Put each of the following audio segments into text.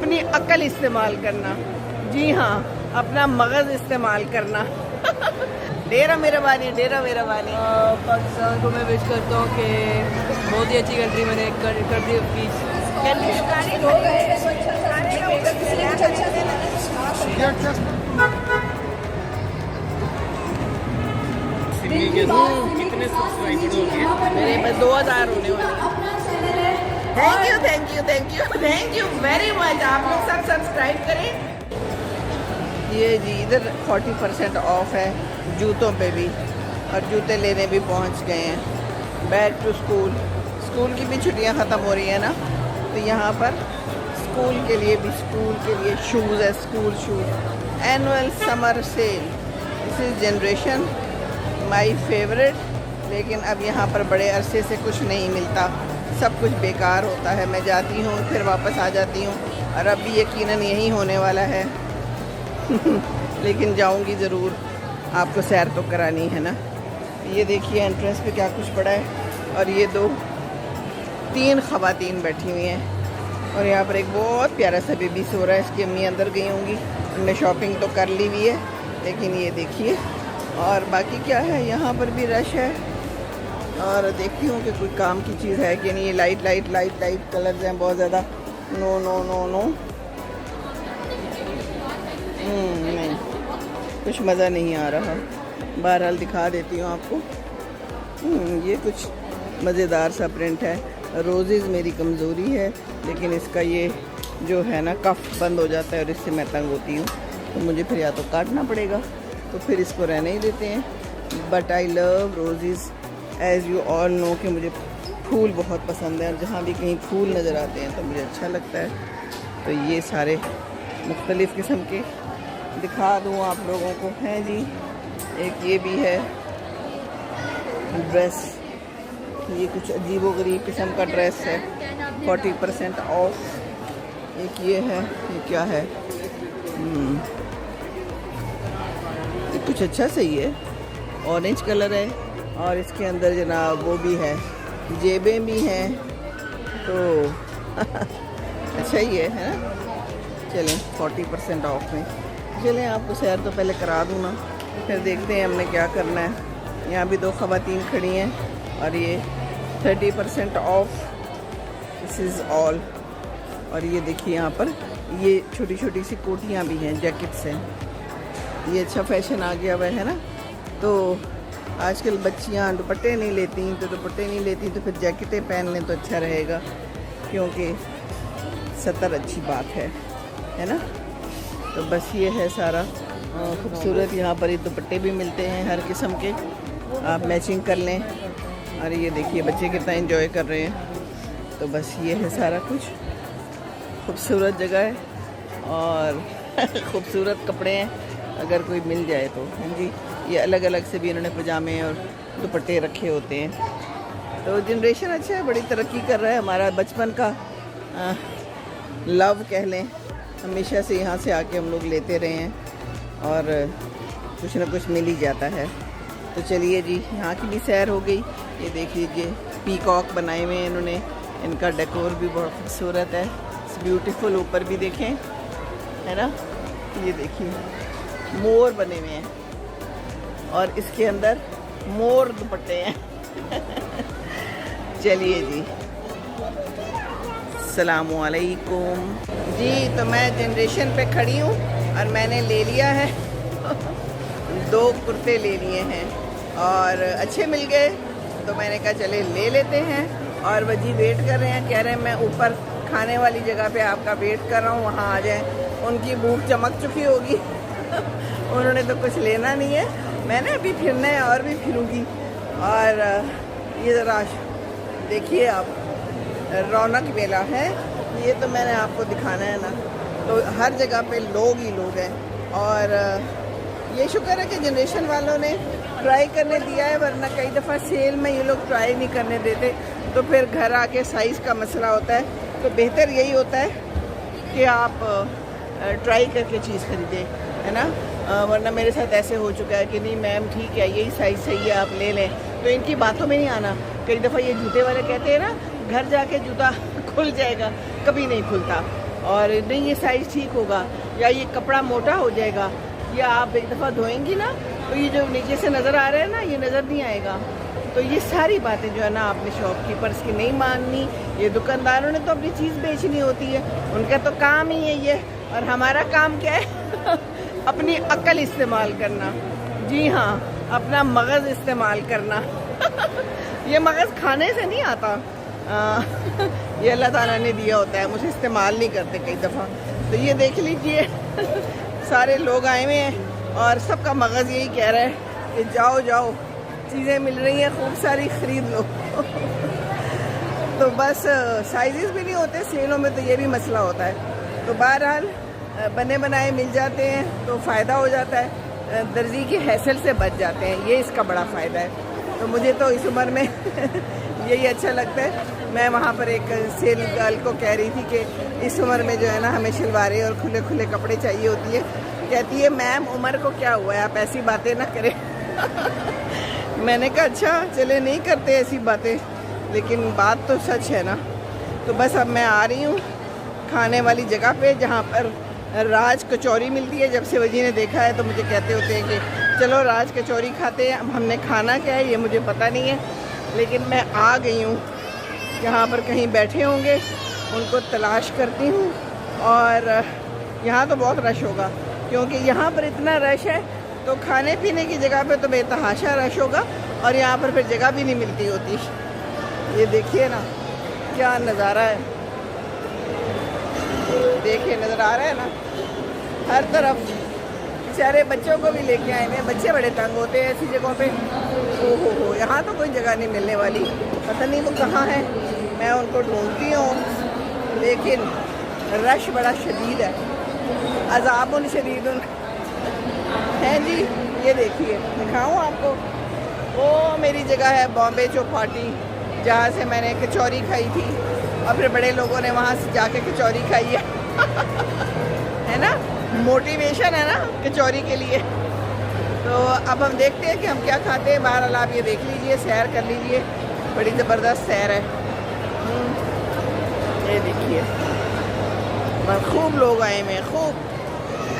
अपनी अक्ल इस्तेमाल करना। जी हाँ, अपना मगज इस्तेमाल करना। डेरा मेरा बानी, डेरा मेरा बानी। पाकिस्तान को मैं विश करता हूँ कि बहुत ही अच्छी कंट्री मैंने कर दी प्लीज़। कितने सब्सक्राइबर हो गए? मेरे पास 2000 होने वाले। Thank you thank you thank you thank you very much. आप लोग सब सब्सक्राइब करें। ये जी इधर 40% ऑफ है जूतों पे भी, और जूते लेने भी पहुंच गए हैं। बैक टू स्कूल, स्कूल की भी छुट्टियां ख़त्म हो रही है ना, तो यहाँ पर स्कूल के लिए भी, स्कूल के लिए शूज़ है, school shoes. Annual summer sale, this is generation my favourite. लेकिन अब यहाँ पर बड़े अरसे से कुछ नहीं मिलता, सब कुछ बेकार होता है। मैं जाती हूँ फिर वापस आ जाती हूँ, और अब भी यकीनन यही होने वाला है। लेकिन जाऊँगी ज़रूर, आपको सैर तो करानी है ना। ये देखिए एंट्रेंस पे क्या कुछ पड़ा है, और ये 3 ख़वातीन बैठी हुई हैं, और यहाँ पर एक बहुत प्यारा सा बेबी सो रहा है। इसकी अम्मी अंदर गई होंगी, उन्होंने शॉपिंग तो कर ली हुई है। लेकिन ये देखिए, और बाकी क्या है, यहाँ पर भी रश है। और देखती हूँ कि कोई काम की चीज़ है कि नहीं। ये light light light light colours हैं बहुत ज़्यादा। नो नो नो नो, नहीं, कुछ मज़ा नहीं आ रहा। बहरहाल दिखा देती हूँ आपको। ये कुछ मज़ेदार सा प्रिंट है। रोज़ेज़ मेरी कमज़ोरी है, लेकिन इसका ये जो है ना कफ बंद हो जाता है, और इससे मैं तंग होती हूँ, तो मुझे फिर या तो काटना पड़ेगा, तो फिर इसको रहने ही देते हैं। But I love Roses, as you all know कि मुझे फूल बहुत पसंद है, और जहाँ भी कहीं फूल नज़र आते हैं तो मुझे अच्छा लगता है। तो ये सारे मुख्तलिफ़ किस्म के दिखा दूँ आप लोगों को। हैं जी, एक ये भी है ड्रेस, ये कुछ अजीबोगरीब किस्म का ड्रेस है, 40% ऑफ। एक ये है, ये क्या है, ये कुछ अच्छा सही है, ऑरेंज कलर है, और इसके अंदर जनाब वो भी है, जेबें भी हैं, तो अच्छा ही है ना। चलें 40% ऑफ में चलें, आपको सैर तो पहले करा दूँ ना, फिर देखते हैं हमने क्या करना है। यहाँ भी 2 ख़वातीन खड़ी हैं, और ये 30% ऑफ, दिस इज़ ऑल। और ये देखिए यहाँ पर ये छोटी छोटी सी कोटियाँ भी हैं, जैकेट्स हैं। ये अच्छा फैशन आ गया हुआ है ना। तो आजकल बच्चियाँ दुपट्टे नहीं लेती, तो फिर जैकेटें पहन लें तो अच्छा रहेगा, क्योंकि सतर अच्छी बात है ना। तो बस ये है सारा खूबसूरत। यहाँ पर ये दुपट्टे भी मिलते हैं हर किस्म के, आप मैचिंग कर लें। और ये देखिए बच्चे कितना एंजॉय कर रहे हैं। तो बस ये है सारा कुछ, खूबसूरत जगह है, और खूबसूरत कपड़े हैं अगर कोई मिल जाए तो। हाँ जी, ये अलग अलग से भी इन्होंने पजामे और दुपट्टे रखे होते हैं। तो जनरेशन अच्छा है, बड़ी तरक्की कर रहा है। हमारा बचपन का लव कह लें, हमेशा से यहाँ से आके हम लोग लेते रहे हैं, और कुछ ना कुछ मिल ही जाता है। तो चलिए जी, यहाँ की भी सैर हो गई। ये देख लीजिए पीकॉक बनाए हुए हैं इन्होंने, इनका डेकोर भी बहुत खूबसूरत है, ब्यूटीफुल। ऊपर भी देखें, है ना, ये देखिए मोर बने हुए हैं, और इसके अंदर मोर दुपट्टे हैं। चलिए जी, अस्सलामुअलैकुम जी। तो मैं जनरेशन पे खड़ी हूँ, और मैंने ले लिया है 2 कुर्ते ले लिए हैं, और अच्छे मिल गए, तो मैंने कहा चले ले लेते हैं। और वजी वेट कर रहे हैं, कह रहे हैं मैं ऊपर खाने वाली जगह पे आपका वेट कर रहा हूँ, वहाँ आ जाएं। उनकी भूख चमक चुकी होगी। उन्होंने तो कुछ लेना नहीं है, मैंने अभी फिरना है और भी फिरूँगी। और ये ज़रा देखिए आप, रौनक मेला है ये, तो मैंने आपको दिखाना है ना। तो हर जगह पे लोग ही लोग हैं, और ये शुक्र है कि जनरेशन वालों ने ट्राई करने दिया है, वरना कई दफ़ा सेल में ये लोग ट्राई नहीं करने देते, तो फिर घर आके साइज़ का मसला होता है। तो बेहतर यही होता है कि आप ट्राई करके चीज़ खरीदें, है ना। वरना मेरे साथ ऐसे हो चुका है कि नहीं मैम ठीक है, यही साइज़ सही है, आप ले लें, तो इनकी बातों में नहीं आना। कई दफ़ा ये जूते वाले कहते हैं ना, घर जाके जूता खुल जाएगा, कभी नहीं खुलता। और नहीं ये साइज़ ठीक होगा, या ये कपड़ा मोटा हो जाएगा, या आप एक दफ़ा धोएंगी ना तो ये जो नीचे से नज़र आ रहा है ना ये नज़र नहीं आएगा। तो ये सारी बातें जो है ना आपने शॉपकीपर्स की नहीं माननी। ये दुकानदारों ने तो अपनी चीज़ बेचनी होती है, उनका तो काम ही है ये। और हमारा काम क्या है अपनी अक्ल इस्तेमाल करना। जी हाँ, अपना मगज़ इस्तेमाल करना ये मगज़ खाने से नहीं आता, ये अल्लाह ताला ने दिया होता है, मुझे इस्तेमाल नहीं करते कई दफ़ा। तो ये देख लीजिए सारे लोग आए हुए हैं और सबका मगज़ यही कह रहा है कि जाओ जाओ, चीज़ें मिल रही हैं खूब सारी, ख़रीद लो तो बस साइजेस भी नहीं होते सेलों में, तो ये भी मसला होता है। तो बहरहाल बने बनाए मिल जाते हैं तो फ़ायदा हो जाता है, दर्जी की हैसल से बच जाते हैं, ये इसका बड़ा फ़ायदा है। तो मुझे तो इस उम्र में यही अच्छा लगता है। मैं वहाँ पर एक सेल गर्ल को कह रही थी कि इस उम्र में जो है ना हमें शलवारें और खुले खुले कपड़े चाहिए होती है। कहती है मैम उम्र को क्या हुआ है, आप ऐसी बातें ना करें मैंने कहा अच्छा चले नहीं करते ऐसी बातें, लेकिन बात तो सच है ना। तो बस अब मैं आ रही हूँ खाने वाली जगह पे जहाँ पर राज कचौरी मिलती है। जब से वजी ने देखा है तो मुझे कहते होते हैं कि चलो राज कचौरी खाते हैं। अब हमने खाना क्या है ये मुझे पता नहीं है, लेकिन मैं आ गई हूँ। यहाँ पर कहीं बैठे होंगे, उनको तलाश करती हूँ। और यहाँ तो बहुत रश होगा, क्योंकि यहाँ पर इतना रश है तो खाने पीने की जगह पे तो बेतहाशा रश होगा, और यहाँ पर फिर जगह भी नहीं मिलती होती। ये देखिए ना क्या नज़ारा है, देखिए नज़र आ रहा है ना हर तरफ। बेचारे बच्चों को भी लेके आए हैं, बच्चे बड़े तंग होते हैं ऐसी जगहों पे। हो यहाँ तो कोई जगह नहीं मिलने वाली, पता नहीं वो कहाँ है, मैं उनको ढूंढती हूँ, लेकिन रश बड़ा शदीद है, अज़ाबुन शदीदुन है जी। ये देखिए दिखाऊँ आपको, वो मेरी जगह है बॉम्बे चौपाटी, जहाँ से मैंने कचौरी खाई थी और फिर बड़े लोगों ने वहाँ से जाके कचौरी खाई है ना, मोटिवेशन है ना कचौरी के लिए। तो अब हम देखते हैं कि हम क्या खाते हैं। बहरहाल आप ये देख लीजिए, सैर कर लीजिए, बड़ी ज़बरदस्त सैर है। ये देखिए बस खूब लोग आए हुए हैं, खूब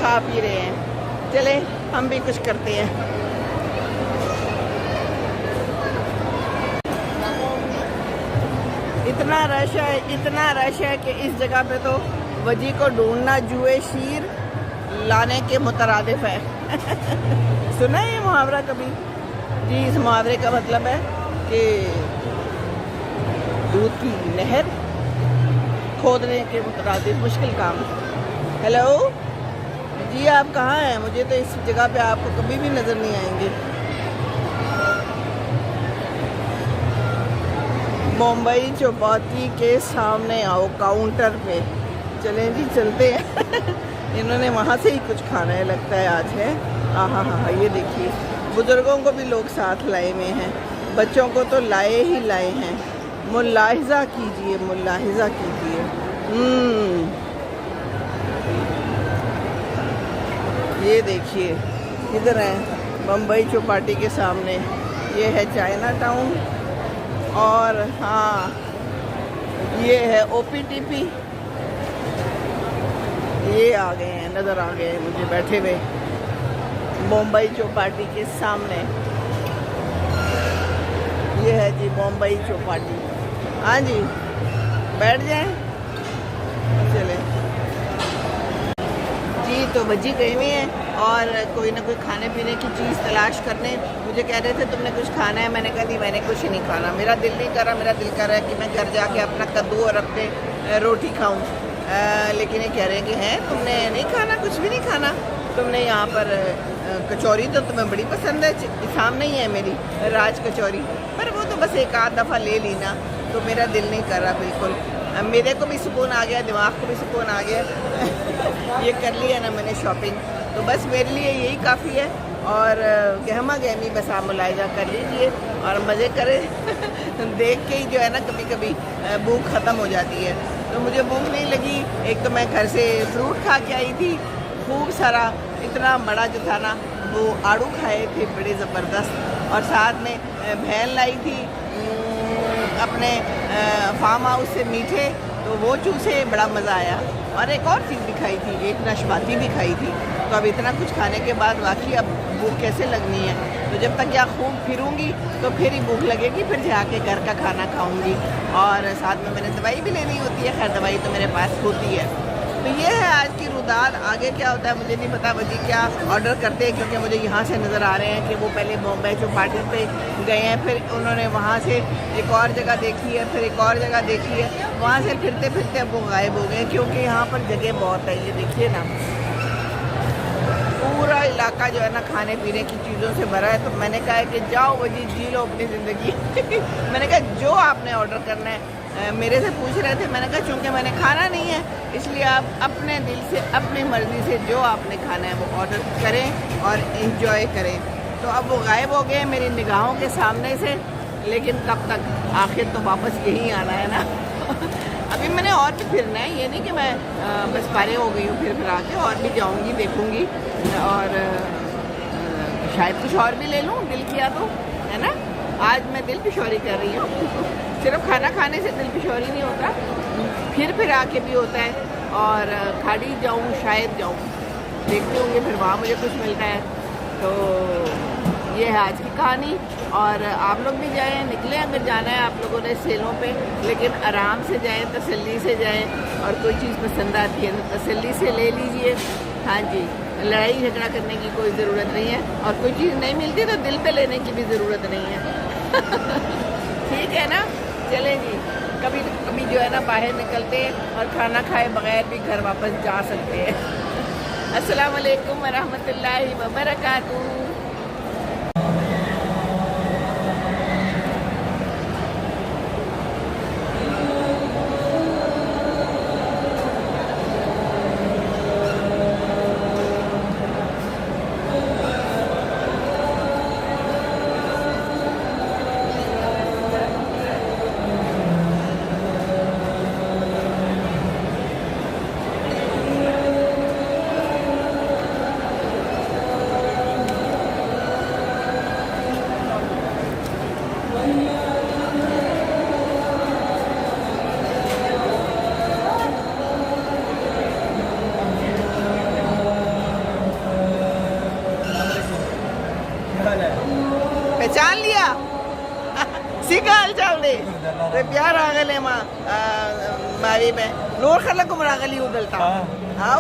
खा पी रहे हैं। चले हम भी कुछ करते हैं। इतना रश है, इतना रश है कि इस जगह पे तो वजी को ढूंढना जुए शीर लाने के मुतरादिफ है सुना है ये मुहावरा कभी? जी, इस मुहावरे का मतलब है कि दूध की नहर खोदने के मुतरादिफ मुश्किल काम है। हेलो जी, आप कहाँ हैं? मुझे तो इस जगह पे आपको कभी भी नज़र नहीं आएंगे। मुंबई चौपाटी के सामने आओ काउंटर पे। चलें जी चलते हैं इन्होंने वहाँ से ही कुछ खाना है लगता है आज है। हाँ, ये देखिए बुज़ुर्गों को भी लोग साथ लाए हुए हैं, बच्चों को तो लाए ही लाए हैं। मुलाहिज़ा कीजिए, मुलाहिज़ा कीजिए। ये देखिए इधर है मुंबई चौपाटी के सामने, ये है चाइना टाउन, और हाँ ये है OPTP। ये आ गए हैं, नज़र आ गए मुझे बैठे हुए मुंबई चौपाटी के सामने। ये है जी मुंबई चौपाटी। हाँ जी, बैठ जाएं, चले जी। तो बजी गए हुए हैं और कोई ना कोई खाने पीने की चीज़ तलाश करने। मुझे कह रहे थे तुमने कुछ खाना है, मैंने कहा नहीं मैंने कुछ नहीं खाना, मेरा दिल नहीं कर रहा। मेरा दिल कर रहा है कि मैं घर जाके अपना कद्दू और अपने रोटी खाऊं, लेकिन ये कह रहे हैं कि हैं तुमने नहीं खाना, कुछ भी नहीं खाना तुमने। यहाँ पर कचौरी तो तुम्हें बड़ी पसंद है, सामने ही है मेरी राज कचौरी, पर वो तो बस एक आध दफ़ा ले ली ना, तो मेरा दिल नहीं कर रहा बिल्कुल। मेरे को भी सुकून आ गया, दिमाग को भी सुकून आ गया ये कर लिया ना मैंने शॉपिंग, तो बस मेरे लिए यही काफ़ी है। और गहमा गहमी बस आप मुलाहिज़ा कर लीजिए और मज़े करें देख के ही जो है ना कभी कभी भूख ख़त्म हो जाती है। तो मुझे भूख नहीं लगी, एक तो मैं घर से फ्रूट खा के आई थी खूब सारा, इतना बड़ा जो था ना वो आड़ू खाए थे बड़े ज़बरदस्त, और साथ में भेल लाई थी अपने फार्म हाउस से मीठे, तो तो वो चूसे बड़ा मज़ा आया। और एक और चीज़ भी खाई थी, एक नाशपाती भी खाई थी। तो अब इतना कुछ खाने के बाद वाकई अब भूख कैसे लगनी है। तो जब तक यहाँ खूब फिरूंगी तो फिर ही भूख लगेगी, फिर जाके घर का खाना खाऊंगी। और साथ में मैंने दवाई भी लेनी होती है, खैर दवाई तो मेरे पास होती है। तो ये है आज की रुदाद। आगे क्या होता है मुझे नहीं पता, वजी क्या ऑर्डर करते हैं, क्योंकि मुझे यहाँ से नज़र आ रहे हैं कि वो पहले बॉम्बे जो पार्टी पे गए हैं, फिर उन्होंने वहाँ से एक और जगह देखी है, फिर एक और जगह देखी है, वहाँ से फिरते फिरते अब वो गायब हो गए, क्योंकि यहाँ पर जगह बहुत है। ये देखिए ना, पूरा इलाका जो है ना खाने पीने की चीज़ों से भरा है। तो मैंने कहा है कि जाओ वजी जी लो अपनी ज़िंदगी। मैंने कहा जो आपने ऑर्डर करना है, मेरे से पूछ रहे थे, मैंने कहा चूँकि मैंने खाना नहीं है इसलिए आप अपने दिल से अपनी मर्ज़ी से जो आपने खाना है वो ऑर्डर करें और एंजॉय करें। तो अब वो गायब हो गए मेरी निगाहों के सामने से, लेकिन कब तक, आखिर तो वापस यहीं आना है ना। अभी मैंने और भी फिरना है, ये नहीं कि मैं बस पारे हो गई हूँ फिर आके, और भी जाऊँगी, देखूँगी, और शायद कुछ और भी ले लूँ दिल किया तो, है ना। आज मैं दिल पिशौरी कर रही हूँ। सिर्फ खाना खाने से दिल पिशौरी नहीं होता, फिर आके भी होता है। और खाड़ी जाऊँ, शायद जाऊँ, देखते होंगे फिर वहाँ मुझे कुछ मिलता है। तो ये है आज की कहानी। और आप लोग भी जाएं, निकलें अगर जाना है आप लोगों ने सेलों पे, लेकिन आराम से जाएं, तसल्ली से जाएं। और कोई चीज़ पसंद आती है तो तसल्ली से ले लीजिए। हाँ जी, लड़ाई झगड़ा करने की कोई ज़रूरत नहीं है, और कोई चीज़ नहीं मिलती तो दिल पे लेने की भी ज़रूरत नहीं है। ठीक है ना, चलें जी। कभी कभी जो है ना बाहर निकलते हैं और खाना खाए बगैर भी घर वापस जा सकते हैं। अस्सलाम वालेकुम वरहमतुल्लाहि वबरकातुहू। पहचान लिया सीखा चावले तो प्यार आ गए मावी में नूर खलक उमरा गली उदलता हाँ हाँ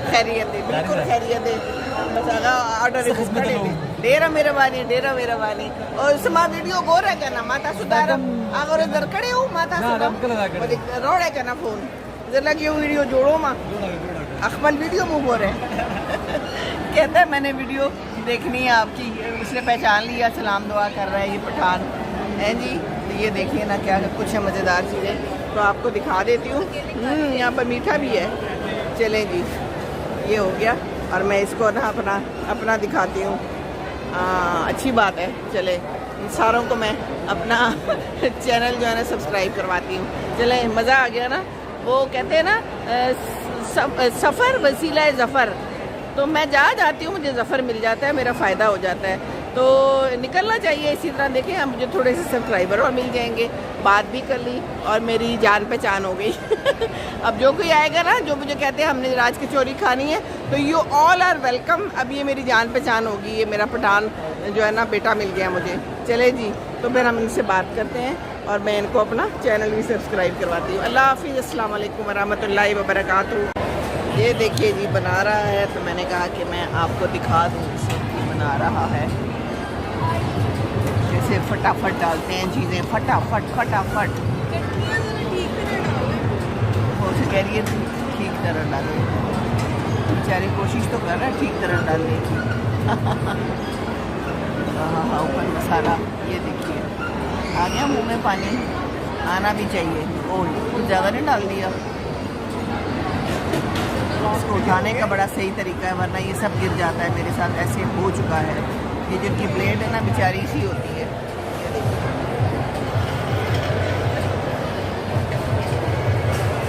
खैरियत दे बिल्कुल खैरियत दे बस आगा ऑर्डर डेरा मेहरबानी और समा वीडियो गोर है क्या माता सुधार आगे इधर खड़े हो माता सुधार रोड है क्या फोन जरा क्यों वीडियो जोड़ो माँ अकमल वीडियो मुँह बोल रहे कहता है मैंने वीडियो देखनी है आपकी, इसने पहचान लिया, सलाम दुआ कर रहा है ये पठान है जी। तो ये देखिए ना क्या कुछ है मज़ेदार चीज़ें, तो आपको दिखा देती हूँ। यहाँ पर मीठा भी है। चलें जी, ये हो गया और मैं इसको ना अपना दिखाती हूँ। अच्छी बात है। चले सारों को मैं अपना चैनल जो है ना सब्सक्राइब करवाती हूँ। चले मज़ा आ गया ना। वो कहते हैं ना सफ़र वसीला ज़फ़र, तो मैं जाती हूँ, मुझे ज़फ़र मिल जाता है, मेरा फ़ायदा हो जाता है। तो निकलना चाहिए इसी तरह। देखें अब मुझे थोड़े से सब्सक्राइबर और मिल जाएंगे, बात भी कर ली और मेरी जान पहचान हो गई। अब जो कोई आएगा ना जो मुझे कहते हैं हमने राज कचौरी खानी है, तो यू ऑल आर वेलकम। अब ये मेरी जान पहचान होगी, ये मेरा पठान जो है ना बेटा मिल गया मुझे। चले जी, तो फिर हम इनसे बात करते हैं और मैं इनको अपना चैनल भी सब्सक्राइब करवाती हूँ। अल्लाह हाफ़िज़, अस्सलाम वालेकुम वरहमतुल्लाहि वबरकातुहू। ये देखिए जी बना रहा है, तो मैंने कहा कि मैं आपको दिखा दूँ इसे बना रहा है। जैसे फटाफट डालते हैं चीज़ें, फटाफट कोशिश कह रही है ठीक तरह डाले, बेचारे कोशिश तो कर रहा है ठीक तरह डालने की। हाँ ऊपर मसाला ये देखिए आ गया, मुँह में पानी आना भी चाहिए। ओह कुछ ज़्यादा नहीं डाल दिया। इसको उठाने का बड़ा सही तरीका है, वरना ये सब गिर जाता है। मेरे साथ ऐसे हो चुका है। ये जिनकी ब्लेड है ना बेचारी सी होती है।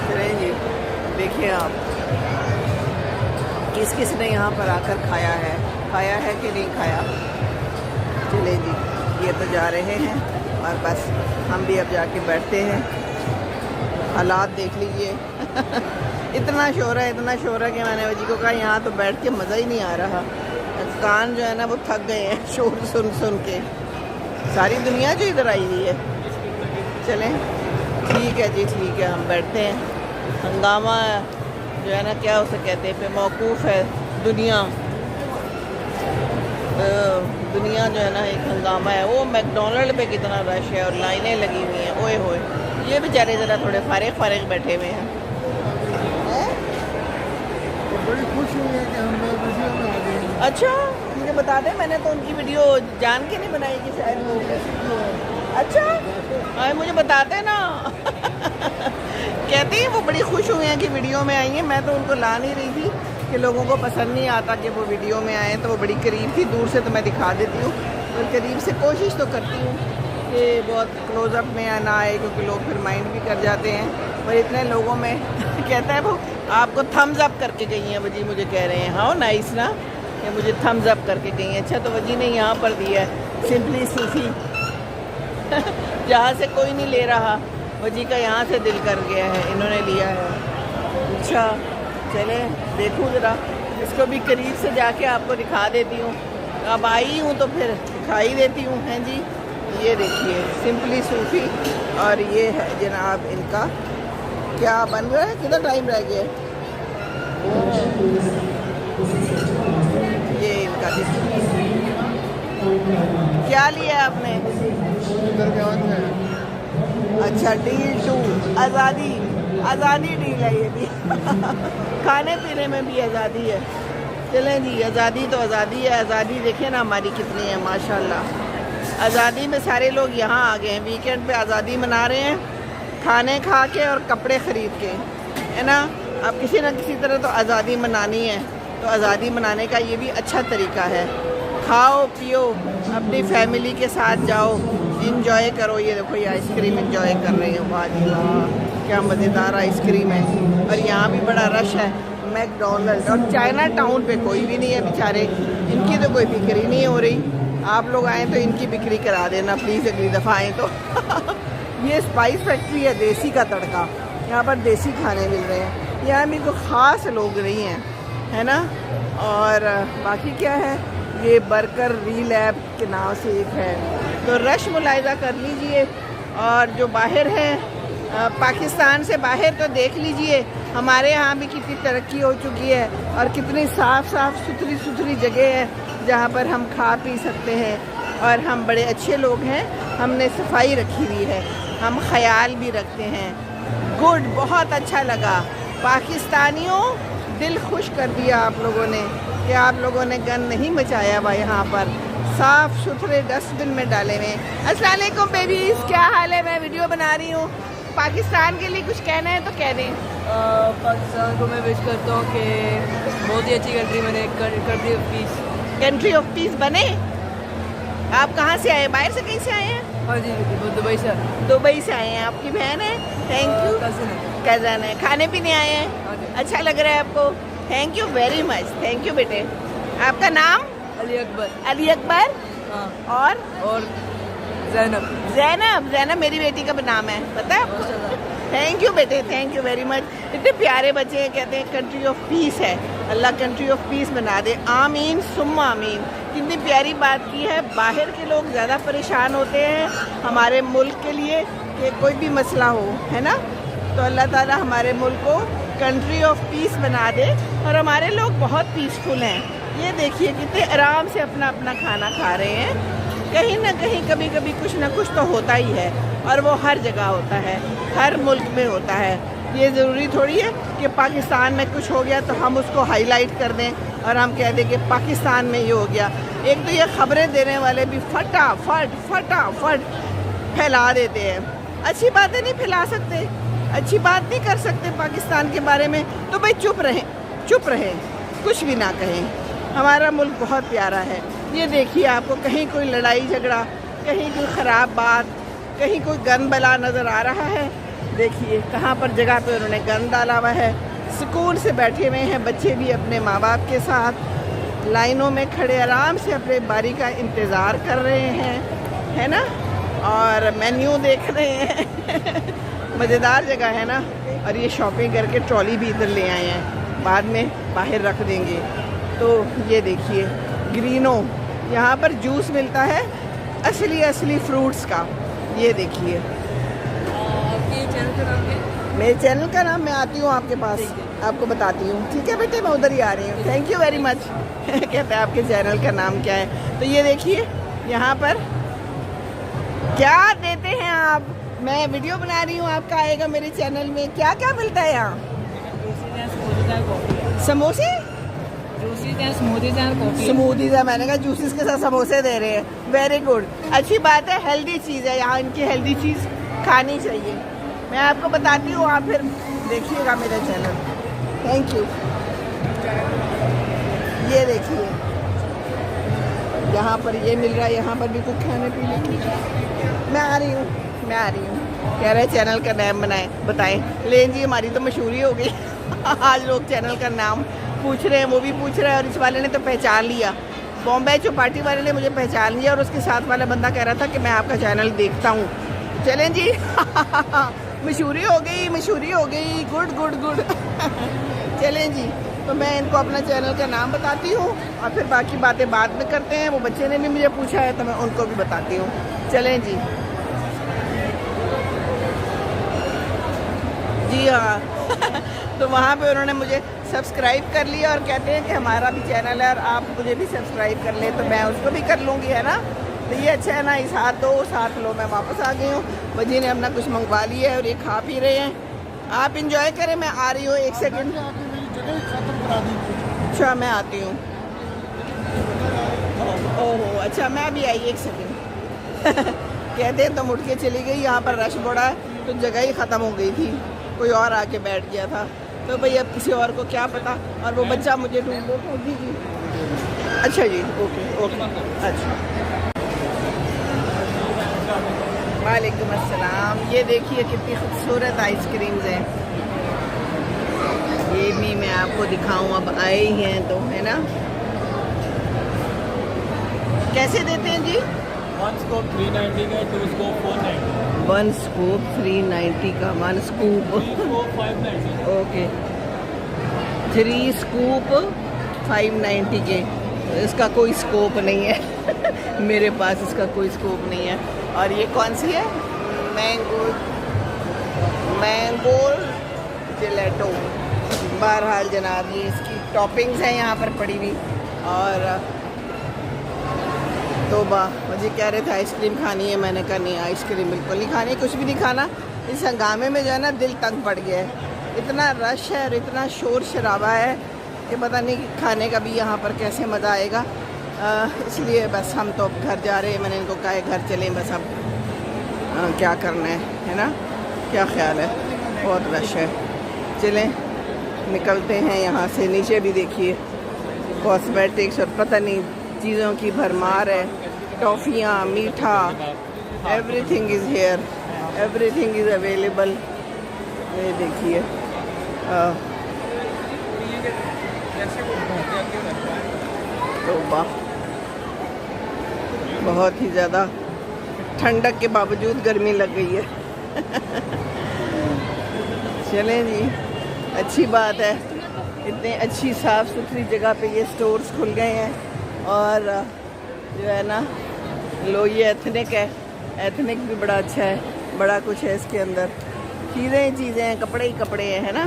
चलिए देखिए आप किस किस ने यहाँ पर आकर खाया है कि नहीं खाया। चले जी, ये तो जा रहे हैं और बस हम भी अब जाके बैठते हैं हालात देख लीजिए। इतना शोर है कि मैंने वजी को कहा यहाँ तो बैठ के मज़ा ही नहीं आ रहा। कान जो है ना वो थक गए हैं शोर सुन सुन के। सारी दुनिया जो इधर आई हुई है। चलें ठीक है जी, ठीक है, हम बैठते हैं। हंगामा जो है ना, क्या उसे कहते हैं, पे मौकूफ़ है दुनिया। दुनिया जो है ना एक हंगामा है। वो मैकडोनल्ड पे कितना रश है और लाइनें लगी हुई हैं। ओए होए, ये बेचारे ज़रा थोड़े फारिग बैठे हुए हैं। बड़ी खुश हुई है कि हम लोग वीडियो में आ गए हैं। अच्छा, मुझे बता दें, मैंने तो उनकी वीडियो जान के नहीं बनाई कि शायद वो अच्छा मुझे बताते ना। कहती हैं वो बड़ी खुश हुई हैं कि वीडियो में आई हैं। मैं तो उनको ला नहीं रही थी कि लोगों को पसंद नहीं आता कि वो वीडियो में आए, तो वो बड़ी करीब थी। दूर से तो मैं दिखा देती हूँ और करीब से कोशिश तो करती हूँ कि बहुत क्लोज़अप में ना आए, क्योंकि लोग फिर माइंड भी कर जाते हैं। पर इतने लोगों में कहता है वो आपको थम्स अप करके गई हैं वजी, मुझे कह रहे हैं। हाँ नाइस ना, कि मुझे थम्स अप करके गई हैं। अच्छा, तो वजी ने यहाँ पर दिया है सिंपली सूफी। जहाँ से कोई नहीं ले रहा, वजी का यहाँ से दिल कर गया है, इन्होंने लिया है। अच्छा चले देखूँ ज़रा, इसको भी करीब से जाके आपको दिखा देती हूँ। अब आई हूँ तो फिर दिखाई देती हूँ। हैं जी, ये देखिए सिंपली सूफी, और ये है जनाब इनका क्या बन रहा है। कितना टाइम रह गया? ये इनका क्या लिया है आपने? अच्छा, डील 2 आज़ादी डील है ये भी। खाने पीने में भी आज़ादी है। चलें जी, आज़ादी तो आज़ादी है। आज़ादी देखें ना हमारी कितनी है माशाल्लाह। आज़ादी में सारे लोग यहाँ आ गए हैं। वीकेंड पे आज़ादी मना रहे हैं, खाने खा के और कपड़े ख़रीद के, है ना। अब किसी न किसी तरह तो आज़ादी मनानी है, तो आज़ादी मनाने का ये भी अच्छा तरीका है। खाओ पियो, अपनी फैमिली के साथ जाओ, इंजॉय करो। ये देखो ये आइसक्रीम इंजॉय कर रहे हैं। वाह जी वाह, क्या मज़ेदार आइसक्रीम है। और यहाँ भी बड़ा रश है मैकडोनल्ड। और चाइना टाउन पे कोई भी नहीं है बेचारे, इनकी तो कोई बिक्री नहीं हो रही। आप लोग आएँ तो इनकी बिक्री करा देना प्लीज़, अगली दफ़ा आएँ तो। ये स्पाइस फैक्ट्री है, देसी का तड़का। यहाँ पर देसी खाने मिल रहे हैं। यहाँ भी कोई ख़ास लोग नहीं हैं, है ना। और बाकी क्या है, ये बर्गर री लैब के नाम से एक है। तो रश मुलाहिजा कर लीजिए। और जो बाहर है पाकिस्तान से बाहर, तो देख लीजिए हमारे यहाँ भी कितनी तरक्की हो चुकी है और कितनी साफ़ सुथरी जगह है जहाँ पर हम खा पी सकते हैं। और हम बड़े अच्छे लोग हैं, हमने सफाई रखी हुई है, हम ख्याल भी रखते हैं। गुड, बहुत अच्छा लगा। पाकिस्तानियों, दिल खुश कर दिया आप लोगों ने कि आप लोगों ने गन नहीं मचाया हुआ। यहाँ पर साफ़ सुथरे डस्टबिन में डाले हुए। अस्सलाम वालेकुम बेबीज़, क्या हाल है? मैं वीडियो बना रही हूँ। पाकिस्तान के लिए कुछ कहना है तो कह दें। पाकिस्तान को मैं विश करता हूँ कि बहुत ही अच्छी कंट्री बने, country of peace. Country of peace बने। आप कहाँ से आए? बाहर से कहीं से आए हैं? हाँ जी, दुबई से। दुबई से आए हैं। आपकी बहन है? Thank you. कज़न है। खाने पीने आए हैं? अच्छा लग रहा है आपको? Thank you very much. Thank you बेटे। आपका नाम? अली अकबर। अली अकबर। हाँ। और जैनब मेरी बेटी का भी नाम है, पता है आपको? थैंक यू बेटे, थैंक यू वेरी मच। इतने प्यारे बच्चे हैं, कहते हैं कंट्री ऑफ पीस है। अल्लाह कंट्री ऑफ पीस बना दे, आमीन सुम्मा आमीन। कितनी प्यारी बात की है। बाहर के लोग ज़्यादा परेशान होते हैं हमारे मुल्क के लिए कि कोई भी मसला हो, है ना। तो अल्लाह ताला हमारे मुल्क को कंट्री ऑफ पीस बना दे। और हमारे लोग बहुत पीसफुल हैं। ये देखिए कितने आराम से अपना अपना खाना खा रहे हैं। कहीं ना कहीं कभी कभी कुछ ना कुछ तो होता ही है, और वो हर जगह होता है, हर मुल्क में होता है। ये ज़रूरी थोड़ी है कि पाकिस्तान में कुछ हो गया तो हम उसको हाईलाइट कर दें और हम कह दें कि पाकिस्तान में ये हो गया। एक तो ये ख़बरें देने वाले भी फटाफट फैला देते हैं। अच्छी बातें नहीं फैला सकते, अच्छी बात नहीं कर सकते पाकिस्तान के बारे में, तो भाई चुप रहें, कुछ भी ना कहें। हमारा मुल्क बहुत प्यारा है। ये देखिए आपको कहीं कोई लड़ाई झगड़ा, कहीं कोई ख़राब बात, कहीं कोई गंद बला नज़र आ रहा है? देखिए कहाँ पर जगह पे उन्होंने गंद डाला हुआ है। सुकून से बैठे हुए हैं बच्चे भी अपने माँ बाप के साथ, लाइनों में खड़े आराम से अपने बारी का इंतज़ार कर रहे हैं, है ना। और मेन्यू देख रहे हैं। मज़ेदार जगह है ना। और ये शॉपिंग करके ट्रॉली भी इधर ले आए हैं, बाद में बाहर रख देंगे। तो ये देखिए ग्रीनो, यहाँ पर जूस मिलता है असली फ्रूट्स का। ये देखिए। आपके चैनल का नाम क्या है? मेरे चैनल का नाम, मैं आती हूँ आपके पास, आपको बताती हूँ। ठीक है बेटे, मैं उधर ही आ रही हूँ। Thank you very much. कहते हैं आपके चैनल का नाम क्या है। तो ये देखिए यहाँ पर क्या देते हैं आप। मैं वीडियो बना रही हूँ, आपका आएगा मेरे चैनल में। क्या क्या मिलता है यहाँ? समोसे, स्मूदीज है। मैंने कहा जूसेस के साथ समोसे दे रहे हैं। वेरी गुड, अच्छी बात है। हेल्दी चीज़ है यहाँ, इनकी हेल्दी चीज़ खानी चाहिए। मैं आपको बताती हूँ, आप फिर देखिएगा मेरा चैनल। Thank you. ये देखिए यहाँ पर ये मिल रहा है, यहाँ पर भी कुछ खाने पीने की। मैं आ रही हूँ। कह रहे चैनल का नाम बताएं। लेकिन जी हमारी तो मशहूरी हो गई। आज लोग चैनल का नाम पूछ रहे हैं, वो भी पूछ रहे हैं। और इस वाले ने तो पहचान लिया, बॉम्बे चौपाटी वाले ने मुझे पहचान लिया। और उसके साथ वाला बंदा कह रहा था कि मैं आपका चैनल देखता हूँ। चलें जी। मशहूरी हो गई। गुड। चलें जी, तो मैं इनको अपना चैनल का नाम बताती हूँ और फिर बाकी बातें बाद में करते हैं। वो बच्चे ने भी मुझे पूछा है तो मैं उनको भी बताती हूँ। चलें जी। जी हाँ। तो वहाँ पे उन्होंने मुझे सब्सक्राइब कर लिया और कहते हैं कि हमारा भी चैनल है और आप मुझे भी सब्सक्राइब कर लें। तो मैं उसको भी कर लूँगी, है ना। तो ये अच्छा है ना, इस साथ लो। मैं वापस आ गई हूँ। बजी ने अपना कुछ मंगवा लिया है और ये खा पी रहे हैं। आप इंजॉय करें, मैं आ रही हूँ 1 सेकंड। अच्छा मैं आती हूँ। ओहो अच्छा, मैं भी आई 1 सेकंड। कहते हैं तो मुड़ के चली गई। यहाँ पर रश बड़ा है तो जगह ही ख़त्म हो गई थी, कोई और आके बैठ गया था। तो भाई अब किसी और को क्या पता। और वो बच्चा मुझे ढूंढ लो। जी। अच्छा जी, ओके। अच्छा, वालेकुम अस्सलाम। ये देखिए कितनी खूबसूरत आइसक्रीम्स हैं। ये भी मैं आपको दिखाऊं, अब आए ही हैं तो, है ना। कैसे देते हैं जी? 1 स्कूप 390 का, 2 स्कूप 490। 1 स्कूप 390 का, 1 स्कूप 590। ओके, 3 स्कूप 590 के। इसका कोई स्कोप नहीं है। मेरे पास इसका कोई स्कोप नहीं है। और ये कौन सी है? मैंगो जेलेटो। बहरहाल जनाब, ये इसकी टॉपिंग्स हैं यहाँ पर पड़ी हुई। और तोबा, मुझे कह रहे थे आइसक्रीम खानी है। मैंने कहा नहीं, आइसक्रीम बिल्कुल नहीं खानी, कुछ भी नहीं खाना। इस हंगामे में जो है ना दिल तंग पड़ गया है। इतना रश है और इतना शोर शराबा है कि पता नहीं कि खाने का भी यहाँ पर कैसे मज़ा आएगा। इसलिए बस हम तो घर जा रहे हैं। मैंने इनको कहा है घर चलें, बस अब क्या करना है ना। क्या ख्याल है? बहुत रश है। चलें निकलते हैं यहाँ से। नीचे भी देखिए कॉस्मेटिक्स और पता नहीं चीज़ों की भरमार है। टॉफ़ियाँ, मीठा, everything is here, everything is available. ये देखिए तो बहुत ही ज़्यादा ठंडक के बावजूद गर्मी लग गई है। चलें जी, अच्छी बात है। इतने अच्छी साफ़ सुथरी जगह पे ये स्टोर्स खुल गए हैं। और जो है ना, लो ये एथनिक है। एथनिक भी बड़ा अच्छा है, बड़ा कुछ है इसके अंदर। चीज़ें हैं, कपड़े ही कपड़े हैं, है ना।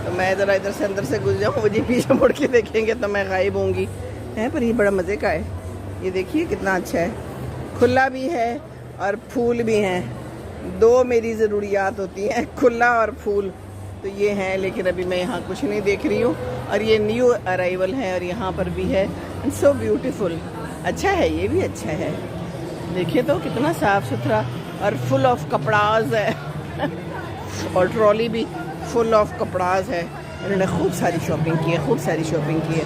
तो मैं ज़रा इधर से अंदर से घुस जाऊँ, मुझे पीछे मुड़ के देखेंगे तो मैं गायब होंगी। है पर ये बड़ा मज़े का है। ये देखिए कितना अच्छा है, खुला भी है और फूल भी हैं। 2 मेरी ज़रूरियात होती हैं, खुला और फूल। तो ये हैं, लेकिन अभी मैं यहाँ कुछ नहीं देख रही हूँ। और ये न्यू अराइवल है और यहाँ पर भी है। And so beautiful. अच्छा है, ये भी अच्छा है। देखिए तो कितना साफ़ सुथरा और फुल ऑफ कपड़ाज है। और ट्रॉली भी फुल ऑफ कपड़ाज है। इन्होंने खूब सारी शॉपिंग की है,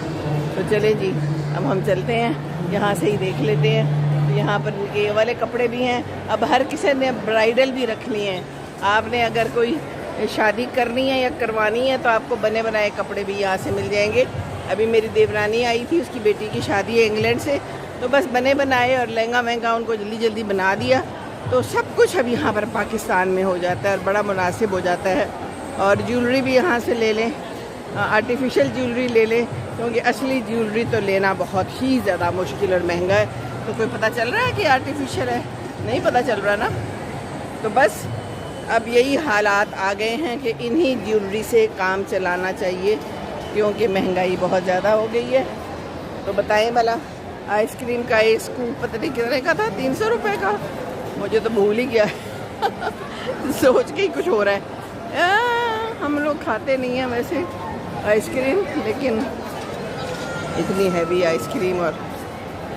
तो चले जी अब हम चलते हैं, यहाँ से ही देख लेते हैं। तो यहाँ पर ये वाले कपड़े भी हैं। अब हर किसी ने ब्राइडल भी रख लिए हैं। आपने अगर कोई शादी करनी है या करवानी है तो आपको बने बनाए कपड़े भी यहाँ से मिल जाएंगे। अभी मेरी देवरानी आई थी, उसकी बेटी की शादी है इंग्लैंड से, तो बस बने बनाए और लहंगा महंगा उनको जल्दी जल्दी बना दिया, तो सब कुछ अब यहाँ पर पाकिस्तान में हो जाता है और बड़ा मुनासिब हो जाता है। और ज्वेलरी भी यहाँ से ले लें, आर्टिफिशियल ज्वेलरी ले लें, क्योंकि असली ज्वेलरी तो लेना बहुत ही ज़्यादा मुश्किल और महंगा है। तो कोई पता चल रहा है कि आर्टिफिशियल है? नहीं पता चल रहा ना। तो बस अब यही हालात आ गए हैं कि इन्हीं ज्वेलरी से काम चलाना चाहिए, क्योंकि महंगाई बहुत ज़्यादा हो गई है। तो बताएं भला, आइसक्रीम का एक स्कूप पता नहीं कितने का था, 300 रुपये का, मुझे तो भूल ही गया सोच के ही कुछ हो रहा है। हम लोग खाते नहीं हैं वैसे आइसक्रीम, लेकिन इतनी हैवी आइसक्रीम और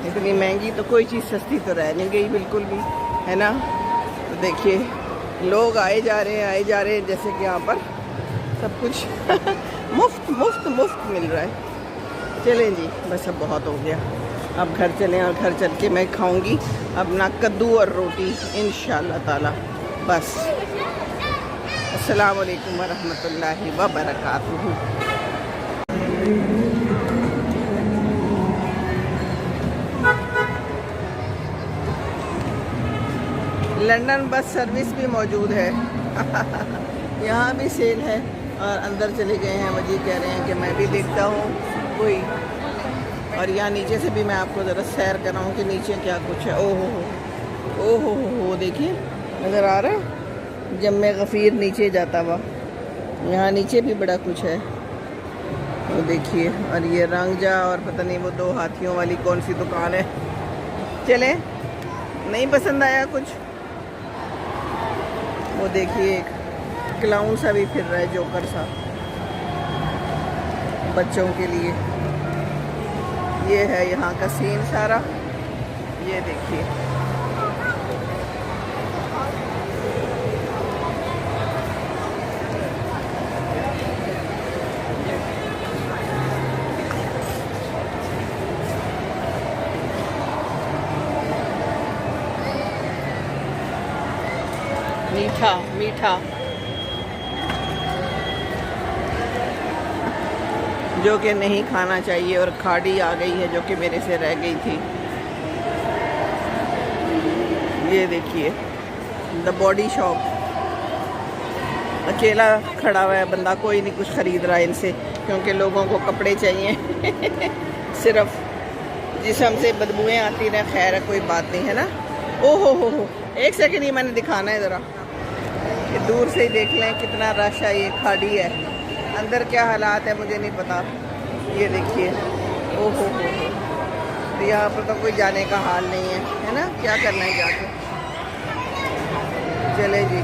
इतनी महंगी, तो कोई चीज़ सस्ती तो रह नहीं गई बिल्कुल भी, है ना। तो देखिए लोग आए जा रहे हैं, जैसे कि यहाँ पर सब कुछ मुफ्त मुफ्त मुफ्त मिल रहा है। चलें जी, बस अब बहुत हो गया, अब घर चलें और घर चल के मैं खाऊंगी अपना कद्दू और रोटी इंशाअल्लाह ताला। बस अस्सलाम वालेकुम वरहमतुल्लाहि वबरकातुहू। लंदन बस सर्विस भी मौजूद है यहाँ भी सेल है, और अंदर चले गए हैं, वजी कह रहे हैं कि मैं भी देखता हूँ कोई। और यहाँ नीचे से भी मैं आपको ज़रा सैर कराऊँ कि नीचे क्या कुछ है। ओहो हो देखिए, नज़र आ रहा है जम्मे गफ़ीर नीचे जाता हुआ। यहाँ नीचे भी बड़ा कुछ है, वो देखिए। और ये रंगजा और पता नहीं वो 2 हाथियों वाली कौन सी दुकान है। चले, नहीं पसंद आया कुछ? वो देखिए एक क्लाउन सा भी फिर रहा है, जोकर सा, बच्चों के लिए। ये है यहाँ का सीन सारा, ये देखिए। मीठा मीठा जो कि नहीं खाना चाहिए, और खाड़ी आ गई है जो कि मेरे से रह गई थी। ये देखिए द बॉडी शॉप, अकेला खड़ा हुआ है बंदा, कोई नहीं कुछ ख़रीद रहा है इनसे, क्योंकि लोगों को कपड़े चाहिए सिर्फ जिस्म से बदबुएँ आती रहे। खैर है, कोई बात नहीं, है ना। ओहो हो, एक सेकंड, ये मैंने दिखाना है ज़रा, ये दूर से ही देख लें कितना रश है। ये खाड़ी है, अंदर क्या हालात है मुझे नहीं पता। ये देखिए, ओहो हो, तो यहाँ पर तो कोई जाने का हाल नहीं है ना। क्या करना है जाके? चले जी,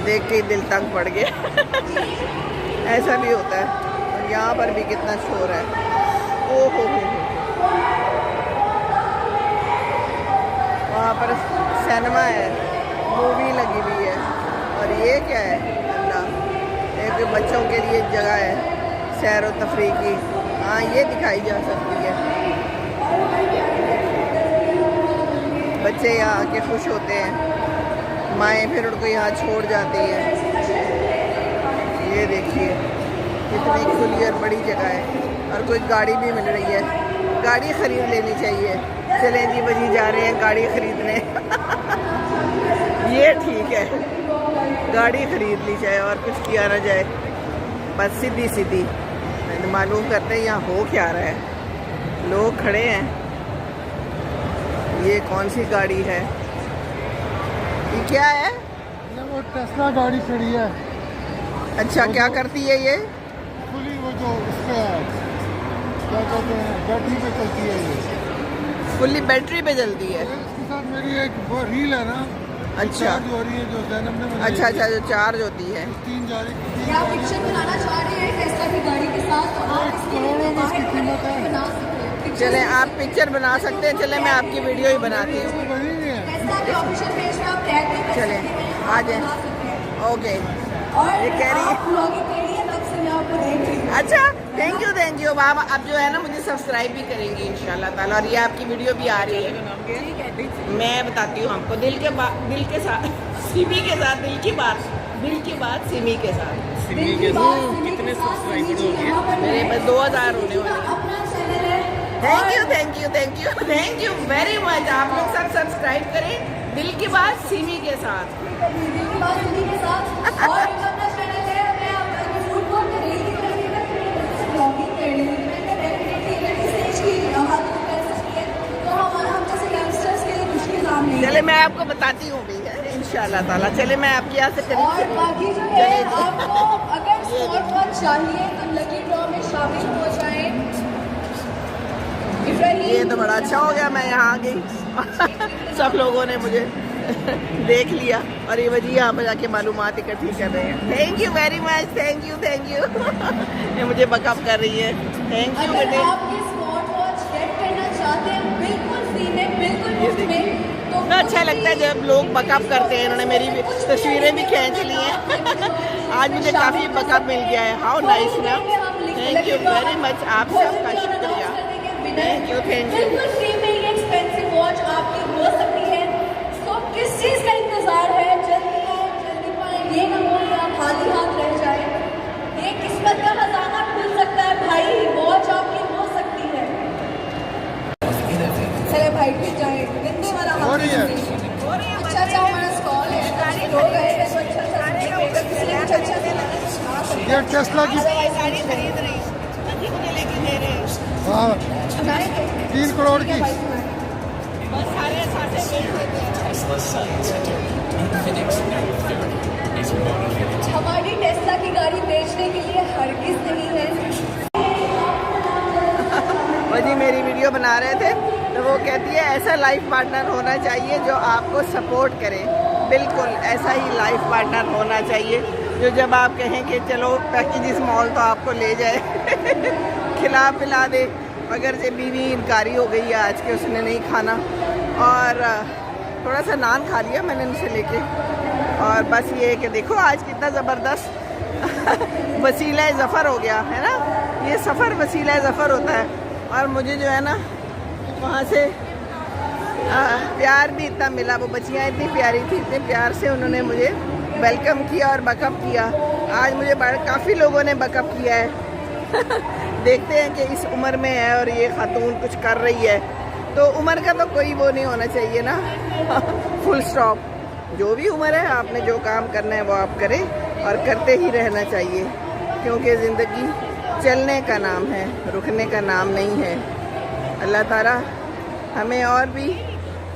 देख के ही दिल तंग पड़ गया ऐसा भी होता है। और यहाँ पर भी कितना शोर है। ओहो हो, वहाँ पर सिनेमा है, मूवी लगी हुई है। और ये क्या है? अल्लाह, एक बच्चों के लिए जगह है सैर व तफरीह की। हाँ, ये दिखाई जा सकती है। बच्चे यहाँ आके खुश होते हैं, माएँ फिर उनको यहाँ छोड़ जाती हैं। ये देखिए कितनी खुली और बड़ी जगह है, और कोई गाड़ी भी मिल रही है। गाड़ी ख़रीद लेनी चाहिए। चलें जी, बजी जा रहे हैं गाड़ी ख़रीदने ये ठीक है, गाड़ी ख़रीद ली जाए और कुछ किया ना जाए, बस सीधी सीधी मालूम करते हैं यहाँ हो क्या रहा है। लोग खड़े हैं। ये कौन सी गाड़ी है? ये क्या है? ये वो टेस्ला गाड़ी खड़ी है। अच्छा, क्या करती है ये? खुली वो जो उसका क्या कहते हैं, बैटरी पे चलती है। ये फुल्ली बैटरी पे चलती है। इसके साथ मेरी एक वो रील है ना, अच्छा, चार्ज हो रही है, जो जैनब ने बनाई अच्छा है। अच्छा, जो चार्ज होती है। 3 जा रही क्या आप पिक्चर बनाना चाह रहे हैं टेस्ला की गाड़ी के साथ, तो आप इसके लिए करोड़ों में इसकी बाहर कीमत है। बना सकते हैं। पिक्चर चले, आप पिक्चर बना सकते हैं। चले, मैं आपकी वीडियो ही बनाती हूँ। बनी हुई है। टेस्ला के ऑफिशियल पेज पे आप टैग भी कर चलें, सकते हैं, आ आप जाएं। बना सकते हैं। ओके, और ये कह रही है। आप ब्लॉगिंग के लिए तब से मैं आपको देख रही हूँ। अच्छा, थैंक यू आप अब जो है ना मुझे सब्सक्राइब भी करेंगे इंशाल्लाह ताला। और ये आपकी वीडियो भी आ रही है, मैं बताती हूँ आपको। दिल के साथ सिमी के साथ, दिल की बात सिमी के साथ। कितने सब्सक्राइबर हो गए? मेरे बस 2000 होने वाले हैं। अपना चैनल है थैंक यू वेरी मच। आप लोग सब सब्सक्राइब करें दिल की बात सिमी के साथ। दिल की बात सुनी के साथ और एक अपना चैनल है, मैं आपको फूड कोर्ट डेली करेंगे ब्लॉगिंग कर रही हूँ। मैं डेफिनेटली अगर किसी चीज़ की हाथ में कर सकती है तो हम जैसे यंगस्टर्स के लिए मुश्किल काम नहीं है। चले मैं आपको बताती हूँ भी है इंशाल्लाह ताला। चले मैं आपके यहाँ से और बाकी जो है आपको अगर स्पॉट वॉच चाहिए तो लकी ड्रॉ में शामिल हो जाएं। ये तो बड़ा अच्छा हो गया मैं यहाँ आ गई। सब लोगों ने मुझे देख लिया और ये वजी यहाँ पर जाके मालूमात इकट्ठी कर रहे हैं। Thank you very much, thank you. ये मुझे बकअप कर रही है। थैंक यू बेटे। अगर आप ये स्पॉट वॉच गेट करना चाहते हैं बिल्कुल फ्री में, बिल्कुल मुफ्त में, तो अच्छा लगता है जब लोग बकअप करते हैं। इन्होंने मेरी तस्वीरें भी खींच ली हैं। आज मुझे काफ़ी बकअप मिल गया है। हाउ नाइस ना। थैंक यू वेरी मच, आप सबका शुक्रिया। Thank you. बिल्कुल फ्री में ये एक्सपेंसिव वॉच आपकी हो सकती है। तो किस चीज़ का इंतजार है? जल्दी पाए, ये ना हो कि आप खाली हाथ रह जाए। ये किस्मत का खजाना खुल सकता है भाई, वॉच आपकी हो सकती है। चले भाई फिर जाए गंदे वाला हो रही है। अच्छा हमारा स्टॉल है, हो गए हैं तो अच्छा ये टेस्ला की गाड़ी खरीद रही मुझे लेके दे रहे हैं। हाँ 3 करोड़ की। बस सारे साथे हमारी टेस्ला की गाड़ी बेचने के लिए हरगिज नहीं है। वो जी मेरी वीडियो बना रहे थे तो वो कहती है ऐसा लाइफ पार्टनर होना चाहिए जो आपको सपोर्ट करे। बिल्कुल ऐसा ही लाइफ पार्टनर होना चाहिए जो जब आप कहें कि चलो पैकेजिस मॉल तो आपको ले जाए खिला पिला दे। अगर से बीवी इनकारी हो गई है आज के, उसने नहीं खाना और थोड़ा सा नान खा लिया मैंने उनसे लेके। और बस ये है कि देखो आज कितना ज़बरदस्त वसीला ज़फ़र हो गया है ना। ये सफ़र वसीला ज़फ़र होता है। और मुझे जो है ना वहाँ से प्यार भी इतना मिला। वो बच्चियाँ इतनी प्यारी थी, इतने प्यार से उन्होंने मुझे वेलकम किया और बकअप किया। आज मुझे काफ़ी लोगों ने बकअप किया है। देखते हैं कि इस उम्र में है और ये खातून कुछ कर रही है तो उम्र का तो कोई वो नहीं होना चाहिए ना। Full stop. जो भी उम्र है आपने जो काम करना है वो आप करें और करते ही रहना चाहिए, क्योंकि ज़िंदगी चलने का नाम है, रुकने का नाम नहीं है। अल्लाह ताला हमें और भी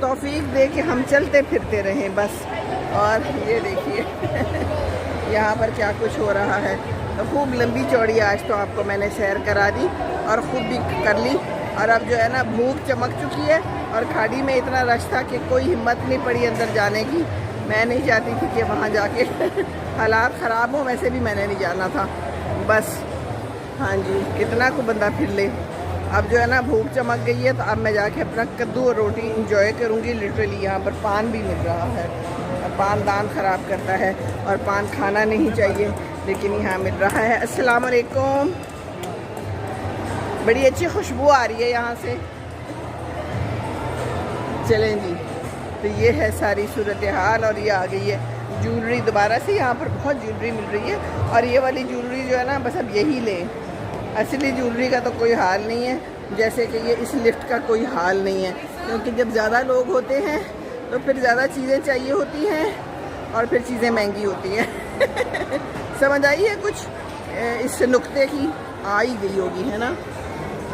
तौफीक दे कि हम चलते फिरते रहें बस। और ये देखिए यहाँ पर क्या कुछ हो रहा है। तो खूब लंबी चौड़ी आज तो आपको मैंने सैर करा दी और ख़ुद भी कर ली। और अब जो है ना भूख चमक चुकी है और खाड़ी में इतना रश था कि कोई हिम्मत नहीं पड़ी अंदर जाने की। मैं नहीं चाहती थी कि वहाँ जाके हालात ख़राब हो, वैसे भी मैंने नहीं जाना था बस। हाँ जी, कितना को बंदा फिर ले। अब जो है ना भूख चमक गई है तो अब मैं जाके अपना कद्दू और रोटी इंजॉय करूँगी। लिटरली यहाँ पर पान भी मिल रहा है और पान दान ख़राब करता है और पान खाना नहीं चाहिए, लेकिन यहाँ मिल रहा है। अस्सलाम वालेकुम। बड़ी अच्छी खुशबू आ रही है यहाँ से। चलें जी, तो ये है सारी सूरत हाल। और ये आ गई है ज्वेलरी दोबारा से। यहाँ पर बहुत ज्वेलरी मिल रही है और ये वाली ज्वेलरी जो है ना बस अब यही लें। असली ज्वेलरी का तो कोई हाल नहीं है, जैसे कि ये इस लिफ्ट का कोई हाल नहीं है, क्योंकि जब ज़्यादा लोग होते हैं तो फिर ज़्यादा चीज़ें चाहिए होती हैं और फिर चीज़ें महंगी होती हैं। समझ आई है कुछ इस नुक्ते की? आ ही गई होगी है ना।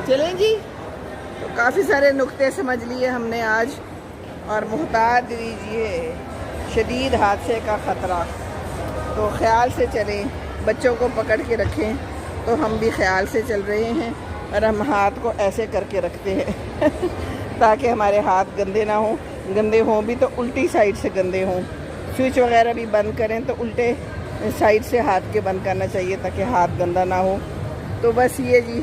चलें जी, तो काफ़ी सारे नुक्ते समझ लिए हमने आज। और मुहताज दीजिए शदीद हादसे का ख़तरा, तो ख्याल से चलें, बच्चों को पकड़ के रखें। तो हम भी ख्याल से चल रहे हैं और हम हाथ को ऐसे करके रखते हैं ताकि हमारे हाथ गंदे ना हों। गंदे हों भी तो उल्टी साइड से गंदे हों। स्विच वगैरह भी बंद करें तो उल्टे साइड से हाथ के बंद करना चाहिए ताकि हाथ गंदा ना हो। तो बस ये जी,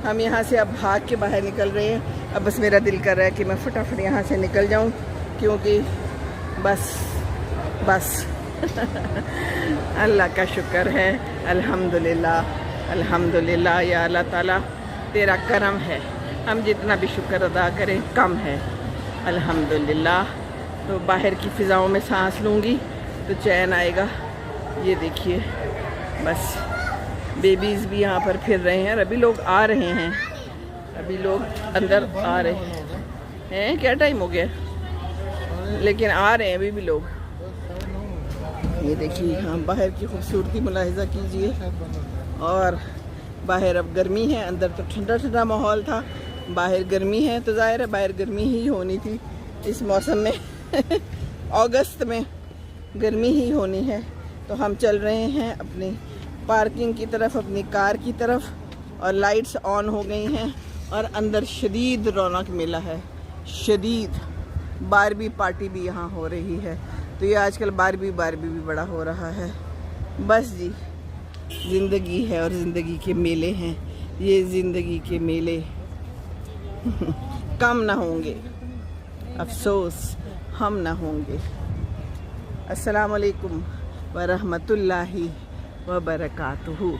हम यहाँ से अब भाग के बाहर निकल रहे हैं। अब बस मेरा दिल कर रहा है कि मैं फटाफट यहाँ से निकल जाऊँ, क्योंकि बस अल्लाह का शुक्र है, अल्हम्दुलिल्लाह अल्हम्दुलिल्लाह। या अल्लाह ताला तेरा करम है, हम जितना भी शुक्र अदा करें कम है। अल्हम्दुलिल्लाह। तो बाहर की फ़िज़ाओं में सांस लूँगी तो चैन आएगा। ये देखिए बस बेबीज़ भी यहाँ पर फिर रहे हैं और अभी लोग आ रहे हैं। अभी लोग अंदर आ रहे हैं। क्या टाइम हो गया, लेकिन आ रहे हैं अभी भी लोग। ये देखिए यहाँ बाहर की खूबसूरती मुलाहिजा कीजिए। और बाहर अब गर्मी है, अंदर तो ठंडा ठंडा माहौल था। बाहर गर्मी है तो ज़ाहिर है बाहर गर्मी ही होनी थी इस मौसम में। अगस्त में गर्मी ही होनी है। तो हम चल रहे हैं अपनी पार्किंग की तरफ, अपनी कार की तरफ, और लाइट्स ऑन हो गई हैं और अंदर शदीद रौनक मेला है, शदीद। बारबी पार्टी भी यहाँ हो रही है। तो ये आजकल बारबी भी बड़ा हो रहा है। बस जी, ज़िंदगी है और ज़िंदगी के मेले हैं। ये ज़िंदगी के मेले कम ना होंगे, अफसोस हम ना होंगे। अस्सलाम वालेकुम व रहमतुल्लाहि व बरकातुहू।